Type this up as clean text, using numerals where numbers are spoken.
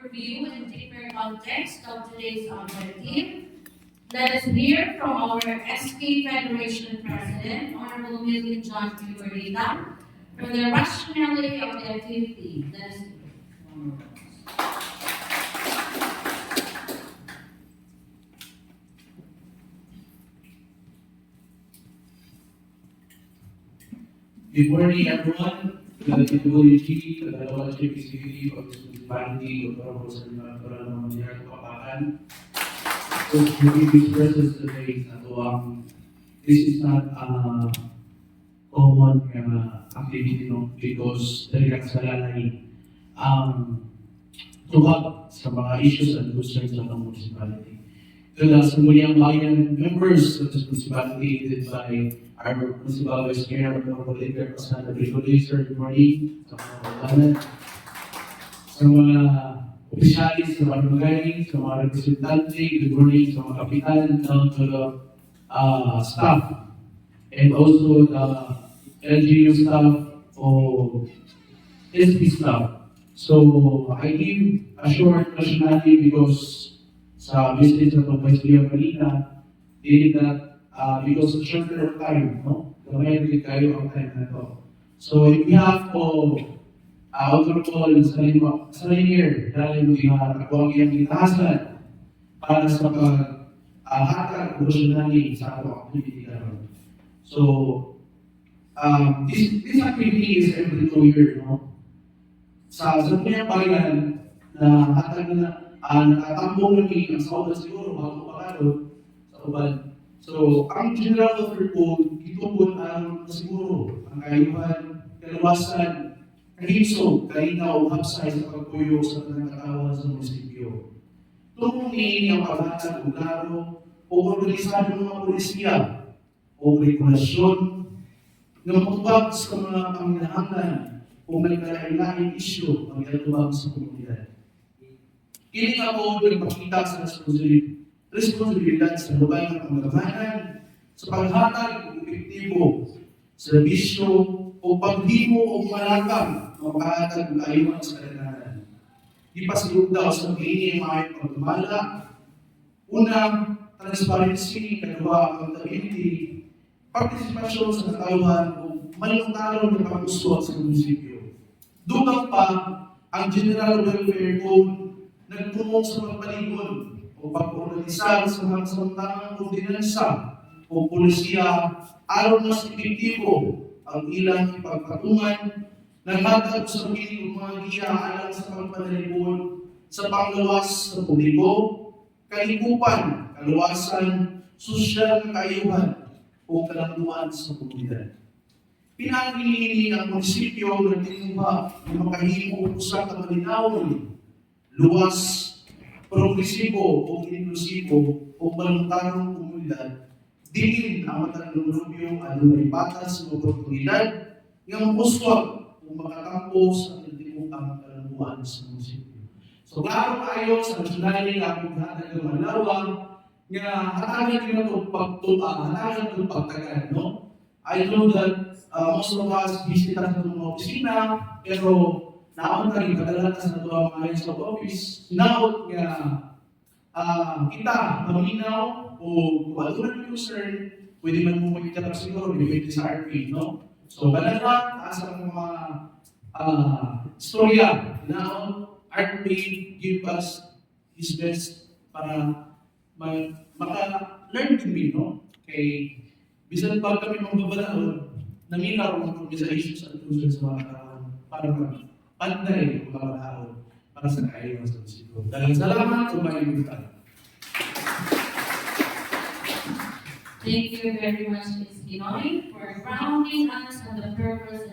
overview and deeper context of today's objective, let us hear from our SK Federation President, Honorable Milton John Figurita, for the rationality of the activity. Let us hear. Good morning, everyone. The TWG, the Dalawa Chief Executive of this municipality, Dr. Jose Natura ng Manila, Kapakan. So, maybe this presence today is this is not a common activity, no? Because talagang sa lalay tuwag sa mga issues and concerns ng municipality. Kaya sa muliang bayan members of this municipality, led by our municipal vice mayor, Honorable Edgar Pasana Brigolaser, good morning, sa mga kawalan, sa mga opisyalis, sa mga barangay, sa mga representante, good morning, sa mga kapitan, down to the staff, and also the LGU staff or SP staff. So, I give a short rationality because sa message ng Vice Mayor kanina, did that because of shorter time, no? Gamay rin kayo ang time na to. So, in behalf of Honorable Salinier, dahil yung nakakuha yung itahasan para sa pag-hatag professionally sa ato activity naman. So, this activity is every 2 years, no? Sa mga bayan na hatag na nakatambong lagi ang sauda siguro bago pakalo sa uban. So, ang general offer po, ito po ang siguro, ang kayuhan, kalawasan, kahimso, kalinaw, hapsay sa pagpuyo sa pagkakatawan sa munisipyo. Tumungin ang paghatag ng klaro o organisado ng mga polisiya o regulasyon na matubag sa mga panginahangan o may kalahing isyu ang ilatubag sa komunidad. Kini nga po nagpakita sa responsibilidad sa lugar ng pangalaman sa paghatag ng epektibo, serbisyo o paghimo o malakang makahatag ng ayuman sa kalinanan. Ipasigod daw sa pagiging mga pagmamala, unang transparency, kadua accountability, partisipasyon sa katauhan o malungkalong na pag-uswa sa munisipyo. Dugang pa ang General Welfare Code nagtunong sa pagpaligon o pag-organisar sa mga samtangang ordinansa o polisiya aron mas epektibo ang ilang ipagpatungan naghatag sa mga mga giya alang sa pagpanalikod sa panglawas sa publiko, kalikupan, kaluwasan, sosyal na kaayuhan o kalanduan sa komunidad. Pinangilihin ang munisipyo ng tinumba ng makahimo sa kamalinawan, luwas, progresibo o inklusibo o voluntarong komunidad, diin ang matanulubyo at may batas ng oportunidad ng uswag o makakampo sa tinumang kalanduan sa munisipyo. So, klaro kayo sa nasyonality na kung hatag ng malawang nga hatagan nyo ito hatagan ito pagtagal, no? I know that most of us visit sa mga opisina, pero naon na rin kadalasan na ito ang mga sa office, naot nga kita maminaw o kung ano concern, pwede man mo magkita siguro, depende sa RP, no? So, balala, taas ang mga istorya, naon, RP give us his best para maka-learn din me, no? Kay bisan pa kami magbabalao, naminaw ang organizations at tools sa mga para panday ang mga tao para sa kailangan sa munisipyo. Dahil salamat, kumain tayo. Thank you very much, Ms. Pinoy, for grounding us on the purpose